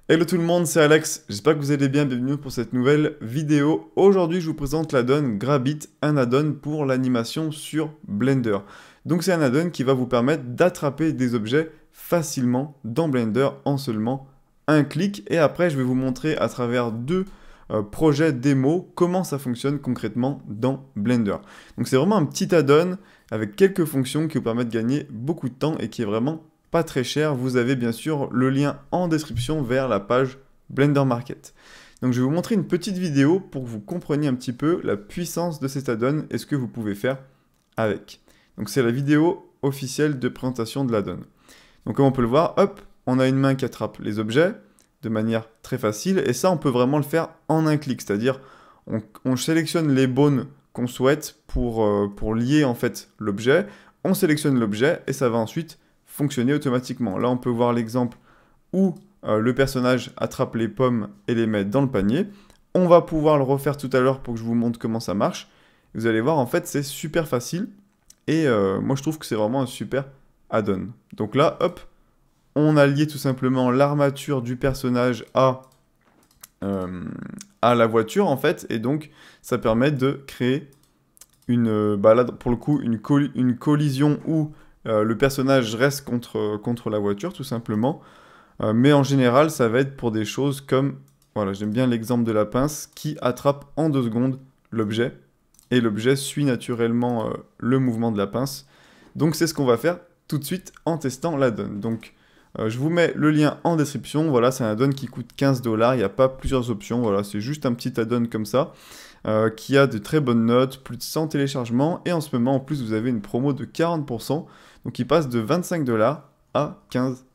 Hello tout le monde, c'est Alex, j'espère que vous allez bien, bienvenue pour cette nouvelle vidéo. Aujourd'hui je vous présente l'add-on Grabit, un add-on pour l'animation sur Blender. Donc c'est un add-on qui va vous permettre d'attraper des objets facilement dans Blender en seulement un clic. Et après je vais vous montrer à travers deux projets démo comment ça fonctionne concrètement dans Blender. Donc c'est vraiment un petit add-on avec quelques fonctions qui vous permettent de gagner beaucoup de temps et qui est vraiment pas très cher. Vous avez bien sûr le lien en description vers la page Blender Market. Donc je vais vous montrer une petite vidéo pour que vous compreniez un petit peu la puissance de cet add-on et ce que vous pouvez faire avec. Donc c'est la vidéo officielle de présentation de l'add-on. Donc comme on peut le voir, hop, on a une main qui attrape les objets de manière très facile et ça on peut vraiment le faire en un clic, c'est-à-dire on sélectionne les bones qu'on souhaite pour lier en fait l'objet, on sélectionne l'objet et ça va ensuite fonctionner automatiquement. Là, on peut voir l'exemple où le personnage attrape les pommes et les met dans le panier. On va pouvoir le refaire tout à l'heure pour que je vous montre comment ça marche. Vous allez voir, en fait, c'est super facile. Et moi, je trouve que c'est vraiment un super add-on. Donc là, hop, on a lié tout simplement l'armature du personnage à la voiture, en fait. Et donc, ça permet de créer là, pour le coup, une collision où le personnage reste contre la voiture, tout simplement. Mais en général, ça va être pour des choses comme... Voilà, j'aime bien l'exemple de la pince qui attrape en 2 secondes l'objet. Et l'objet suit naturellement le mouvement de la pince. Donc c'est ce qu'on va faire tout de suite en testant l'add-on. Donc je vous mets le lien en description. Voilà, c'est un add-on qui coûte 15 $. Il n'y a pas plusieurs options. Voilà, c'est juste un petit add-on comme ça. Qui a de très bonnes notes, plus de 100 téléchargements. Et en ce moment, en plus, vous avez une promo de 40%. Donc il passe de 25 $ à 15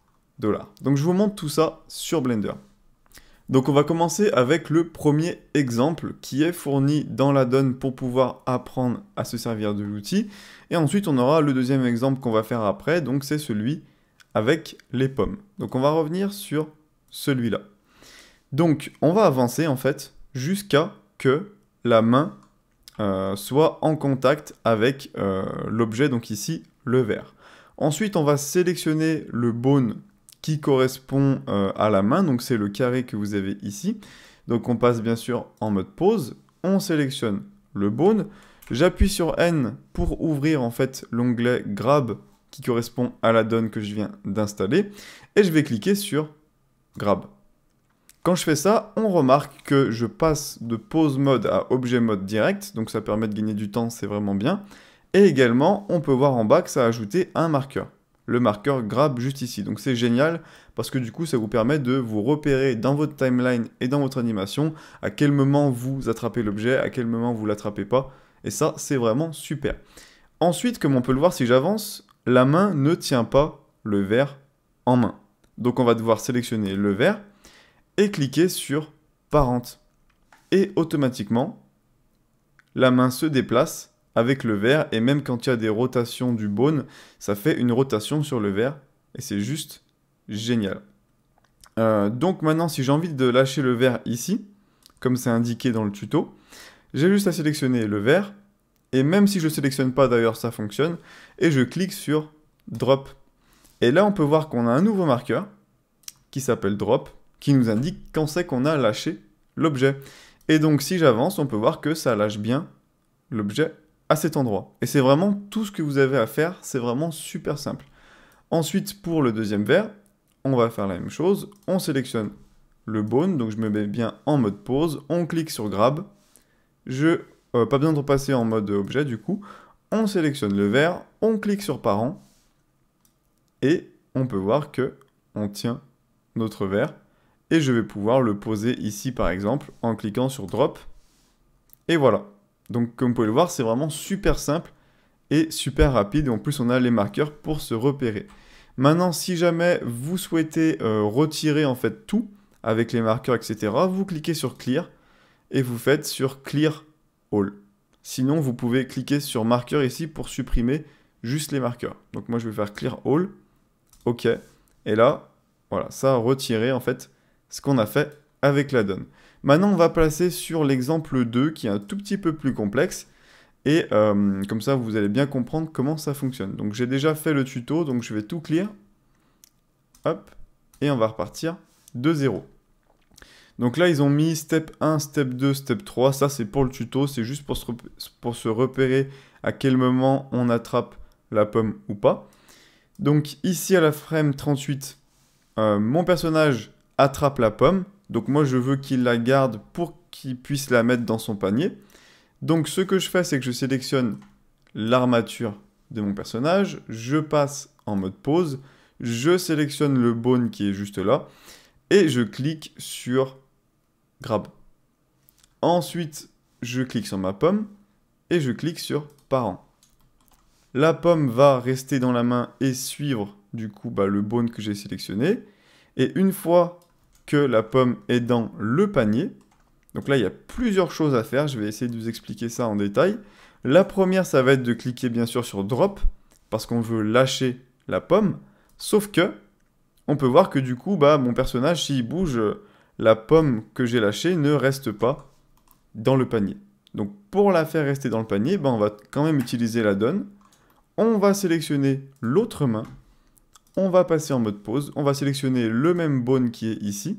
$. Donc je vous montre tout ça sur Blender. Donc on va commencer avec le premier exemple qui est fourni dans l'add-on pour pouvoir apprendre à se servir de l'outil. Et ensuite on aura le deuxième exemple qu'on va faire après, donc c'est celui avec les pommes. Donc on va revenir sur celui-là. Donc on va avancer en fait jusqu'à que la main soit en contact avec l'objet, donc ici le verre. Ensuite, on va sélectionner le bone qui correspond à la main, donc c'est le carré que vous avez ici. Donc on passe bien sûr en mode pause, on sélectionne le bone, j'appuie sur N pour ouvrir en fait l'onglet Grab qui correspond à l'add-on que je viens d'installer, et je vais cliquer sur Grab. Quand je fais ça, on remarque que je passe de pause mode à objet mode direct, donc ça permet de gagner du temps, c'est vraiment bien. Et également, on peut voir en bas que ça a ajouté un marqueur, le marqueur Grab juste ici. Donc c'est génial parce que du coup, ça vous permet de vous repérer dans votre timeline et dans votre animation à quel moment vous attrapez l'objet, à quel moment vous l'attrapez pas. Et ça, c'est vraiment super. Ensuite, comme on peut le voir, si j'avance, la main ne tient pas le verre en main. Donc on va devoir sélectionner le verre et cliquer sur Parent. Et automatiquement, la main se déplace avec le verre, et même quand il y a des rotations du bone, ça fait une rotation sur le verre, et c'est juste génial. Donc maintenant, si j'ai envie de lâcher le verre ici, comme c'est indiqué dans le tuto, j'ai juste à sélectionner le verre, et même si je ne le sélectionne pas d'ailleurs, ça fonctionne, et je clique sur Drop. Et là, on peut voir qu'on a un nouveau marqueur, qui s'appelle Drop, qui nous indique quand c'est qu'on a lâché l'objet. Et donc si j'avance, on peut voir que ça lâche bien l'objet à cet endroit. Et c'est vraiment tout ce que vous avez à faire, c'est vraiment super simple. Ensuite, pour le deuxième verre, on va faire la même chose, on sélectionne le bone, donc je me mets bien en mode pause, on clique sur Grab, pas besoin de repasser en mode objet du coup, on sélectionne le verre, on clique sur Parent, et on peut voir que on tient notre verre, et je vais pouvoir le poser ici par exemple en cliquant sur Drop. Et voilà. Donc comme vous pouvez le voir, c'est vraiment super simple et super rapide. Et en plus, on a les marqueurs pour se repérer. Maintenant, si jamais vous souhaitez retirer en fait tout avec les marqueurs, etc., vous cliquez sur Clear et vous faites sur Clear All. Sinon, vous pouvez cliquer sur marqueur ici pour supprimer juste les marqueurs. Donc moi, je vais faire Clear All. OK. Et là, voilà, ça a retiré en fait ce qu'on a fait avec l'add-on. Maintenant, on va passer sur l'exemple 2 qui est un tout petit peu plus complexe. Et comme ça, vous allez bien comprendre comment ça fonctionne. Donc j'ai déjà fait le tuto, donc je vais tout clear. Hop. Et on va repartir de 0. Donc là, ils ont mis step 1, step 2, step 3. Ça, c'est pour le tuto. C'est juste pour se repérer à quel moment on attrape la pomme ou pas. Donc ici, à la frame 38, mon personnage attrape la pomme. Donc moi, je veux qu'il la garde pour qu'il puisse la mettre dans son panier. Donc ce que je fais, c'est que je sélectionne l'armature de mon personnage. Je passe en mode pause. Je sélectionne le bone qui est juste là. Et je clique sur grab. Ensuite, je clique sur ma pomme et je clique sur parent. La pomme va rester dans la main et suivre du coup le bone que j'ai sélectionné. Et une fois que la pomme est dans le panier, donc là il y a plusieurs choses à faire, je vais essayer de vous expliquer ça en détail. La première, ça va être de cliquer bien sûr sur drop, parce qu'on veut lâcher la pomme, sauf que on peut voir que du coup mon personnage, s'il bouge, la pomme que j'ai lâchée ne reste pas dans le panier. Donc pour la faire rester dans le panier, on va quand même utiliser la donne. On va sélectionner l'autre main. On va passer en mode pause. On va sélectionner le même bone qui est ici.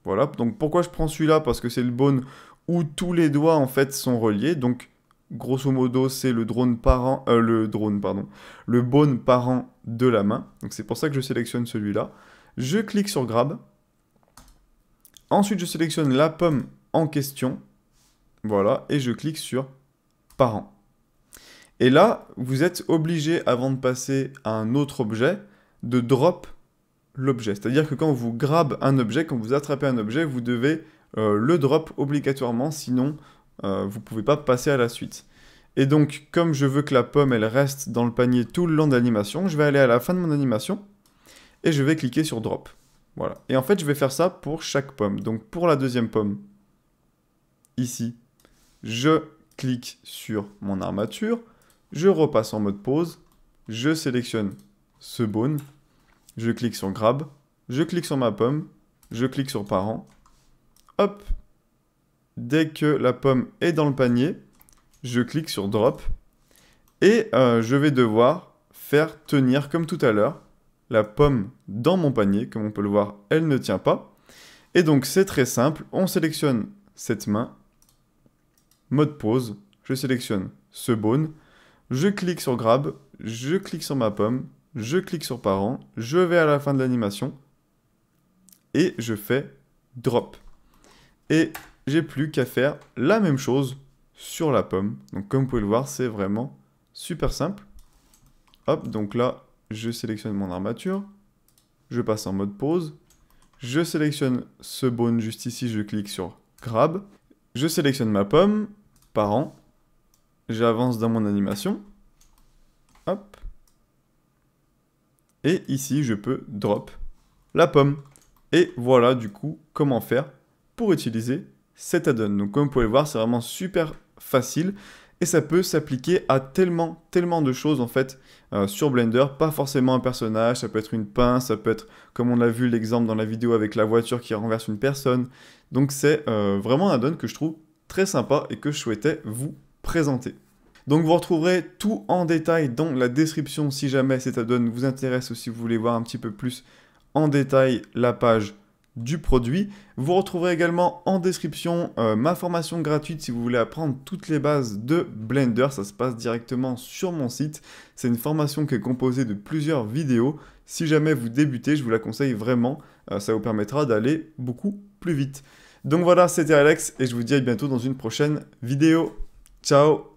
Voilà. Donc pourquoi je prends celui-là? Parce que c'est le bone où tous les doigts en fait sont reliés. Donc grosso modo, c'est le bone parent de la main. Donc c'est pour ça que je sélectionne celui-là. Je clique sur grab. Ensuite, je sélectionne la pomme en question. Voilà. Et je clique sur parent. Et là, vous êtes obligé, avant de passer à un autre objet, de drop l'objet. C'est-à-dire que quand vous grab un objet, quand vous attrapez un objet, vous devez le drop obligatoirement, sinon vous ne pouvez pas passer à la suite. Et donc, comme je veux que la pomme, elle reste dans le panier tout le long de l'animation, je vais aller à la fin de mon animation et je vais cliquer sur drop. Voilà. Et en fait, je vais faire ça pour chaque pomme. Donc, pour la deuxième pomme, ici, je clique sur mon armature, je repasse en mode pause, je sélectionne ce bone, je clique sur grab, je clique sur ma pomme, je clique sur parent, hop, dès que la pomme est dans le panier, je clique sur drop, et je vais devoir faire tenir, comme tout à l'heure, la pomme dans mon panier. Comme on peut le voir, elle ne tient pas. Et donc c'est très simple, on sélectionne cette main, mode pause, je sélectionne ce bone, je clique sur grab, je clique sur ma pomme, je clique sur parent, je vais à la fin de l'animation et je fais drop. Et j'ai plus qu'à faire la même chose sur la pomme. Donc comme vous pouvez le voir, c'est vraiment super simple. Hop, donc là, je sélectionne mon armature, je passe en mode pause, je sélectionne ce bone juste ici, je clique sur grab, je sélectionne ma pomme, parent, j'avance dans mon animation, hop, et ici je peux drop la pomme. Et voilà du coup comment faire pour utiliser cet add-on. Donc comme vous pouvez le voir, c'est vraiment super facile et ça peut s'appliquer à tellement de choses en fait sur Blender. Pas forcément un personnage, ça peut être une pince, ça peut être comme on a vu l'exemple dans la vidéo avec la voiture qui renverse une personne. Donc c'est vraiment un add-on que je trouve très sympa et que je souhaitais vous présenter. Donc vous retrouverez tout en détail dans la description si jamais cet add-on vous intéresse ou si vous voulez voir un petit peu plus en détail la page du produit. Vous retrouverez également en description ma formation gratuite si vous voulez apprendre toutes les bases de Blender. Ça se passe directement sur mon site. C'est une formation qui est composée de plusieurs vidéos. Si jamais vous débutez, je vous la conseille vraiment. Ça vous permettra d'aller beaucoup plus vite. Donc voilà, c'était Alex et je vous dis à bientôt dans une prochaine vidéo. Ciao!